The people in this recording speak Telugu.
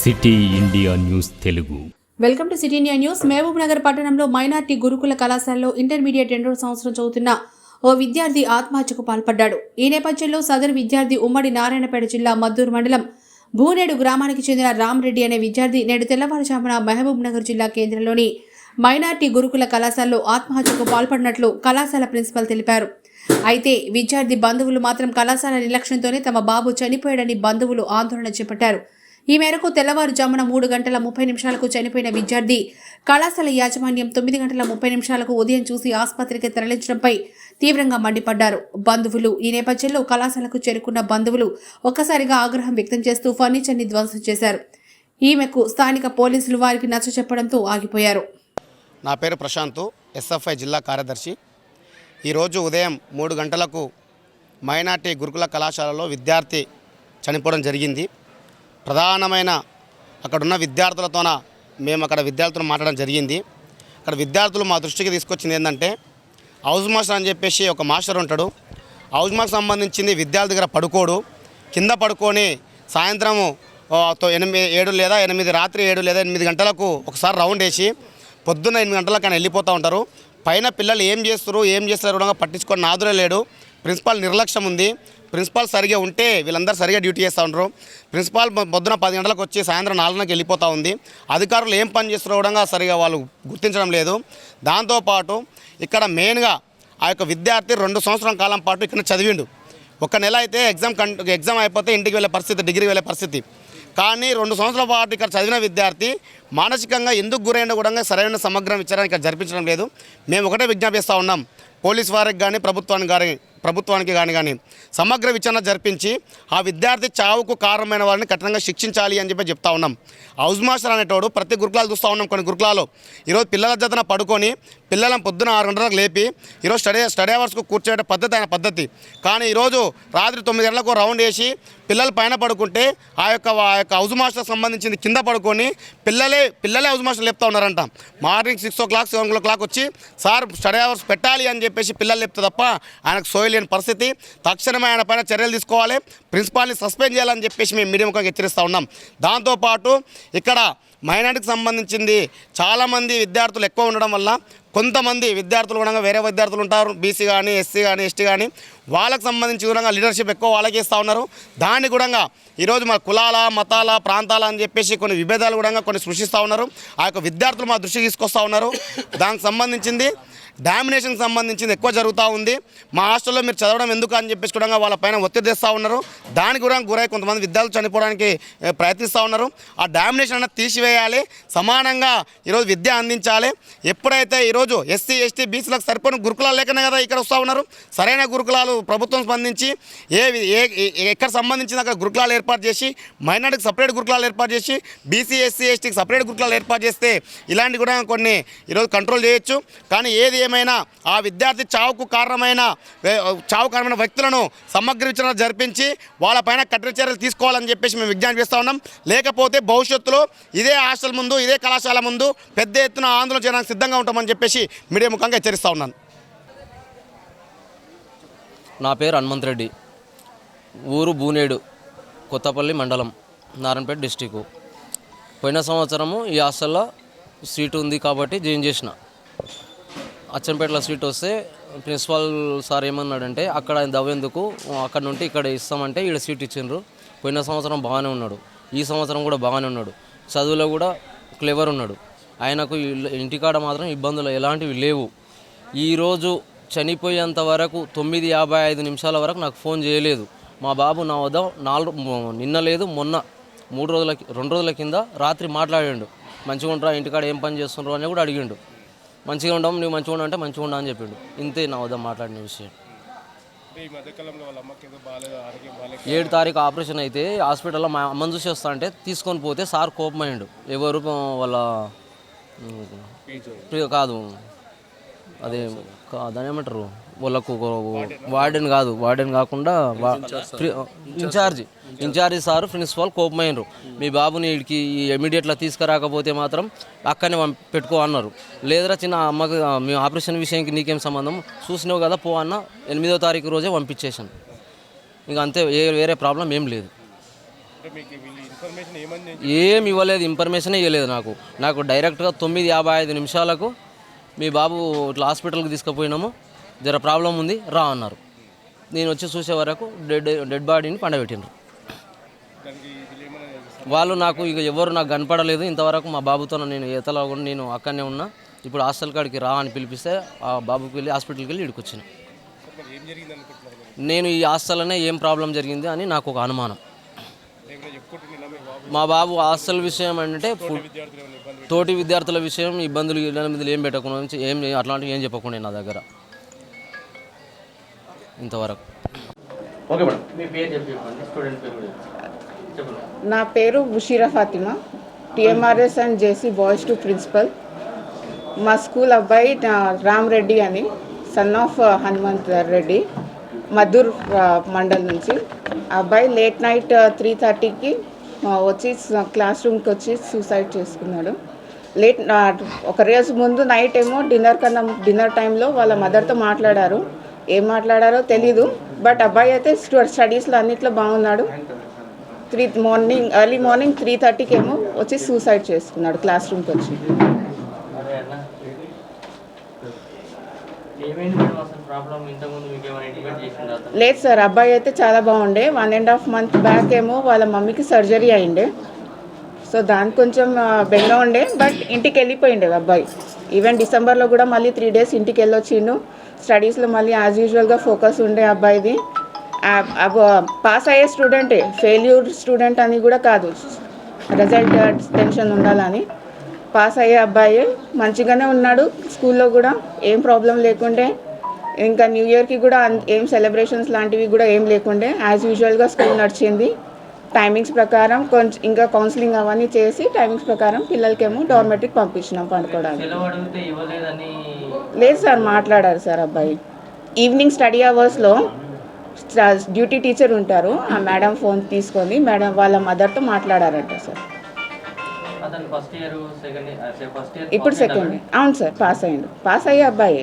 City India news Telugu. Welcome to city India news. Mahabubnagar పట్టణంలో మైనార్టీ గురుకుల కళాశాలలో ఇంటర్మీడియట్ 2వ సంవత్సరం చదువుతున్న ఓ విద్యార్థి ఆత్మహత్యకు పాల్పడ్డాడు. ఈ నేపథ్యంలో సదరు విద్యార్థి ఉమ్మడి నారాయణపేట జిల్లా మద్దూరు మండలం భూనేడు గ్రామానికి చెందిన రామ్రెడ్డి అనే విద్యార్థి నేడు తెల్లవారుజామున మహబూబ్ నగర్ జిల్లా కేంద్రంలోని మైనార్టీ గురుకుల కళాశాలలో ఆత్మహత్యకు పాల్పడినట్లు కళాశాల ప్రిన్సిపల్ తెలిపారు. అయితే విద్యార్థి బంధువులు మాత్రం కళాశాల నిర్లక్ష్యంతోనే తమ బాబు చనిపోయాడని బంధువులు ఆందోళన చేపట్టారు. ఈ మేరకు తెల్లవారుజామున 3:30 చనిపోయిన విద్యార్థి కళాశాల యాజమాన్యం 9:30 ఉదయం చూసి ఆసుపత్రికి తరలించడంపై తీవ్రంగా మండిపడ్డారు. బంధువులు ఈ నేపథ్యంలో కళాశాలకు చేరుకున్న బంధువులు ఒక్కసారిగా ఆగ్రహం వ్యక్తం చేస్తూ ఫర్నిచర్ని ధ్వంసం చేశారు. ఈమెకు స్థానిక పోలీసులు వారికి నచ్చచెప్పడంతో ఆగిపోయారు. నా పేరు ప్రశాంత్, ఎస్ఎఫ్ఐ జిల్లా కార్యదర్శి. ఈరోజు ఉదయం 3 గంటలకు మైనార్టీ గురుకుల కళాశాలలో విద్యార్థి చనిపోవడం జరిగింది. ప్రధానమైన అక్కడున్న విద్యార్థులతోన మేము అక్కడ విద్యార్థులు మాట్లాడడం జరిగింది. అక్కడ విద్యార్థులు మా దృష్టికి తీసుకొచ్చింది ఏంటంటే, హౌస్ మాస్టర్ అని చెప్పేసి ఒక మాస్టర్ ఉంటాడు. హౌస్ మాస్టర్ సంబంధించింది విద్యార్థి దగ్గర పడుకోడు, కింద పడుకొని సాయంత్రము 7 రాత్రి 7 లేదా 8 గంటలకు ఒకసారి రౌండ్ వేసి పొద్దున్న 8 గంటలకు ఆయన వెళ్ళిపోతూ ఉంటారు. పైన పిల్లలు ఏం చేస్తారు కూడా పట్టించుకొని నాదులే లేడు. ప్రిన్సిపాల్ నిర్లక్ష్యం ఉంది. ప్రిన్సిపాల్ సరిగా ఉంటే వీళ్ళందరూ సరిగా డ్యూటీ చేస్తూ ఉంటారు. ప్రిన్సిపాల్ పొద్దున 10 గంటలకు వచ్చి సాయంత్రం 4 వెళ్ళిపోతూ ఉంది. అధికారులు ఏం పని చేస్తారో కూడా సరిగా వాళ్ళు గుర్తించడం లేదు. దాంతోపాటు ఇక్కడ మెయిన్గా ఆ యొక్క విద్యార్థి 2 సంవత్సరాల కాలం పాటు ఇక్కడ చదివిండు. 1 నెల అయితే ఎగ్జామ్ అయిపోతే ఇంటికి వెళ్ళే పరిస్థితి, డిగ్రీకి వెళ్ళే పరిస్థితి. కానీ 2 సంవత్సరాల పాటు ఇక్కడ చదివిన విద్యార్థి మానసికంగా ఎందుకు గురైన కూడా సరైన సమగ్ర విచారణ ఇక్కడ జరిపించడం లేదు. మేము ఒకటే విజ్ఞప్తి చేస్తూ ఉన్నాం, పోలీస్ వారికి కానీ ప్రభుత్వానికి కానీ సమగ్ర విచారణ జరిపించి ఆ విద్యార్థి చావుకు కారణమైన వారిని కఠినంగా శిక్షించాలి అని చెప్తా ఉన్నాం. హౌస్ మాస్టర్ అనేటోడు ప్రతి గురుకులాలు చూస్తూ ఉన్నాం. కొన్ని గురుకులాలు ఈరోజు పిల్లల జతన పడుకొని పిల్లలను పొద్దున 6 గంటలకు లేపి ఈరోజు స్టడీ అవర్స్కు కూర్చోబెట్టే పద్ధతి ఆయన పద్ధతి. కానీ ఈరోజు రాత్రి 9 గంటలకు రౌండ్ వేసి పిల్లలు పైన పడుకుంటే ఆ యొక్క హౌస్ మాస్టర్ సంబంధించింది కింద పడుకొని పిల్లలే హౌస్ మాస్టర్ లేపుతూ ఉన్నారంట. మార్నింగ్ 6 o'clock 7 o'clock వచ్చి సార్ స్టడీ అవర్స్ పెట్టాలి అని చెప్పేసి పిల్లలు లేపుతా తప్ప ఆయనకు సోయలేని పరిస్థితి. తక్షణమే ఆయన పైన చర్యలు తీసుకోవాలి, ప్రిన్సిపాల్ని సస్పెండ్ చేయాలని చెప్పేసి మేము మీడియా ముఖంగా హెచ్చరిస్తూ ఉన్నాం. దాంతోపాటు ఇక్కడ మైనారిటీకి సంబంధించింది చాలామంది విద్యార్థులు ఎక్కువ ఉండడం వల్ల కొంతమంది విద్యార్థులు కూడా వేరే విద్యార్థులు ఉంటారు, బీసీ కానీ ఎస్సీ కానీ ఎస్టీ కానీ, వాళ్ళకు సంబంధించి కూడా లీడర్షిప్ ఎక్కువ వాళ్ళకి ఇస్తూ ఉన్నారు. దాన్ని కూడా ఈరోజు మన కులాల మతాల ప్రాంతాల అని చెప్పేసి కొన్ని విభేదాలు కూడా కొన్ని సృష్టిస్తూ ఉన్నారు. ఆ యొక్క విద్యార్థులు మా దృష్టికి తీసుకొస్తూ ఉన్నారు. దానికి సంబంధించింది డామినేషన్కి సంబంధించింది ఎక్కువ జరుగుతూ ఉంది. మా హాస్టల్లో మీరు చదవడం ఎందుకు అని చెప్పేసి కూడా వాళ్ళ పైన ఒత్తిడి తెస్తూ ఉన్నారు. దానికి కూడా గురై కొంతమంది విద్యార్థులు చనిపోవడానికి ప్రయత్నిస్తూ ఉన్నారు. ఆ డామినేషన్ అనేది తీసివేయాలి, సమానంగా ఈరోజు విద్య అందించాలి. ఎప్పుడైతే ఈరోజు ఎస్సీ ఎస్టీ బీసీలకు సరిపోయిన గురుకులాలు లేకనే కదా ఇక్కడ వస్తూ ఉన్నారు. సరైన గురుకులాలు ప్రభుత్వం స్పందించి ఎక్కడ సంబంధించిన అక్కడ గురుకులాలు ఏర్పాటు చేసి, మైనార్టీకి సపరేట్ గురుకులాలు ఏర్పాటు చేసి, బీసీ ఎస్సీ ఎస్టీకి సపరేట్ గురుకులాలు ఏర్పాటు చేస్తే ఇలాంటి కూడా కొన్ని ఈరోజు కంట్రోల్ చేయొచ్చు. కానీ ఏది ఏమైనా ఆ విద్యార్థి చావుకు కారణమైన వ్యక్తులను సమగ్ర విచారణ జరిపించి వాళ్ళపైన కఠిన చర్యలు తీసుకోవాలని చెప్పేసి మేము విజ్ఞప్తి చేస్తూ ఉన్నాం. లేకపోతే భవిష్యత్తులో ఇదే హాస్టల్ ముందు, ఇదే కళాశాల ముందు పెద్ద ఎత్తున ఆందోళన చేయడానికి సిద్ధంగా ఉంటామని చెప్పేసి మీడియా ముఖంగా హెచ్చరిస్తూ ఉన్నాను. నా పేరు హనుమంత్ రెడ్డి, ఊరు భూనేడు, కొత్తపల్లి మండలం, నారాయణపేట డిస్టిక్. పోయిన సంవత్సరము ఈ హాస్టల్లో సీటు ఉంది కాబట్టి జాయిన్ చేసిన. అచ్చంపేటలో సీట్ వస్తే ప్రిన్సిపాల్ సార్ ఏమన్నాడంటే, అక్కడ ఆయన దవ్వేందుకు, అక్కడ నుండి ఇక్కడ ఇస్తామంటే ఇక్కడ సీట్ ఇచ్చిండ్రు. పోయిన సంవత్సరం బాగానే ఉన్నాడు, ఈ సంవత్సరం కూడా బాగానే ఉన్నాడు, చదువులో కూడా క్లెవర్ ఉన్నాడు. ఆయనకు ఇంటికాడ మాత్రం ఇబ్బందులు ఎలాంటివి లేవు. ఈరోజు చనిపోయేంత వరకు 9:55 వరకు నాకు ఫోన్ చేయలేదు. మా బాబు నా వద్ద నిన్న లేదు మొన్న 2 రోజుల కింద రాత్రి మాట్లాడాడు. మంచిగా ఉంటారా, ఇంటికాడ ఏం పని చేస్తుండ్రు అని కూడా అడిగిండు. మంచిగా ఉండవు, నువ్వు మంచిగా ఉండ అంటే మంచిగా ఉండ అని చెప్పిండు. ఇంతే నా వద్ద మాట్లాడిన విషయం. 7 తారీఖు ఆపరేషన్ అయితే హాస్పిటల్లో మా అమ్మని చూసి వస్తా అంటే తీసుకొని పోతే సార్ కోపమైండు. ఎవరు వాళ్ళ కాదు, అదే దాని ఏమంటారు, వాళ్ళకు వార్డెన్ కాకుండా ఇన్ఛార్జి సార్ ప్రిన్సిపాల్ కోపమైనరు. మీ బాబుని వీడికి ఇమీడియట్గా తీసుకురాకపోతే మాత్రం అక్కడనే పెట్టుకో అన్నారు. లేదరా చిన్న అమ్మకి మీ ఆపరేషన్ విషయానికి నీకేం సంబంధం, చూసినావు కదా పో అన్న. 8వ తారీఖు రోజే పంపించేసాను. ఇంకా అంతే, వేరే ప్రాబ్లం ఏం లేదు. ఏం ఇవ్వలేదు, ఇన్ఫర్మేషన్ ఇవ్వలేదు నాకు డైరెక్ట్గా 9:55 నిమిషాలకు మీ బాబు ఇట్లా హాస్పిటల్కి తీసుకుపోయినాము, జర ప్రాబ్లం ఉంది రా అన్నారు. నేను వచ్చి చూసే వరకు డెడ్ బాడీని పండబెట్టిండ్రు వాళ్ళు. నాకు ఇక ఎవరు నాకు కనపడలేదు ఇంతవరకు. మా బాబుతో నేను ఈతలో కూడా నేను అక్కడనే ఉన్నా. ఇప్పుడు హాస్టల్ కాడికి రా అని పిలిపిస్తే ఆ బాబుకి వెళ్ళి హాస్పిటల్కి వెళ్ళి ఇక్కడికి వచ్చిన. నేను ఈ హాస్టల్లోనే ఏం ప్రాబ్లం జరిగింది అని నాకు ఒక అనుమానం. మా బాబు హాస్టల్ విషయం అంటే తోటి విద్యార్థుల విషయం ఇబ్బందులు ఏం పెట్టకుండా ఏం అట్లాంటివి ఏం చెప్పకుండా నా దగ్గర ఇంతవరకు. ఓకే మేడం, మీ పేరు చెప్పండి, స్టూడెంట్ పేరు చెప్పండి. నా పేరు Bushira Fatima, TMRS and JC boys to principal. మా స్కూల్ అబ్బాయి రామ్ రెడ్డి అని, సన్ ఆఫ్ హనుమంత్ రెడ్డి, మధుర్ మండల్ నుంచి. అబ్బాయి లేట్ నైట్ 3:30కి వచ్చి క్లాస్ రూమ్కి వచ్చి సూసైడ్ చేసుకున్నాడు. ఒక రోజు ముందు నైట్ ఏమో డిన్నర్ టైంలో వాళ్ళ మదర్తో మాట్లాడారు. ఏం మాట్లాడారో తెలీదు, బట్ అబ్బాయి అయితే స్టడీస్లో అన్నిట్లో బాగున్నాడు. ఎర్లీ మార్నింగ్ 3:30కి ఏమో వచ్చి సూసైడ్ చేసుకున్నాడు క్లాస్ రూమ్కి వచ్చి. లేదు సార్, అబ్బాయి అయితే చాలా బాగుండే. 1.5 month బ్యాక్ ఏమో వాళ్ళ మమ్మీకి సర్జరీ అయిండే, సో దానికి కొంచెం బెంగా ఉండే, బట్ ఇంటికి వెళ్ళిపోయిండే అబ్బాయి. ఈవెన్ డిసెంబర్లో కూడా మళ్ళీ 3 days ఇంటికి వెళ్ళొచ్చిండు. స్టడీస్లో మళ్ళీ యాజ్ యూజువల్గా ఫోకస్ ఉండే అబ్బాయిది. పాస్ అయ్యే స్టూడెంటే, ఫెయిల్యూర్ స్టూడెంట్ అని కూడా కాదు, రిజల్ట్ టెన్షన్ ఉండాలని. పాస్ అయ్యే అబ్బాయి మంచిగానే ఉన్నాడు, స్కూల్లో కూడా ఏం ప్రాబ్లం లేకుండే. ఇంకా న్యూ ఇయర్కి కూడా ఏం సెలబ్రేషన్స్ లాంటివి కూడా ఏం లేకుండే, యాజ్ యూజువల్గా స్కూల్ నడిచింది. టైమింగ్స్ ప్రకారం కొంచెం ఇంకా కౌన్సిలింగ్ అవన్నీ చేసి టైమింగ్స్ ప్రకారం పిల్లలకేమో డార్మెటరీకి పంపించినాం పండుకోవడానికి. లేదు సార్, మాట్లాడారు సార్ అబ్బాయి. ఈవినింగ్ స్టడీ అవర్స్లో డ్యూటీ టీచర్ ఉంటారు, ఆ మేడం ఫోన్ తీసుకొని మేడం వాళ్ళ మదర్తో మాట్లాడారంట సార్. ఇప్పుడు సెకండ్ ఇయర్. అవును సార్, పాస్ అయ్యిండు. పాస్ అయ్యే అబ్బాయి.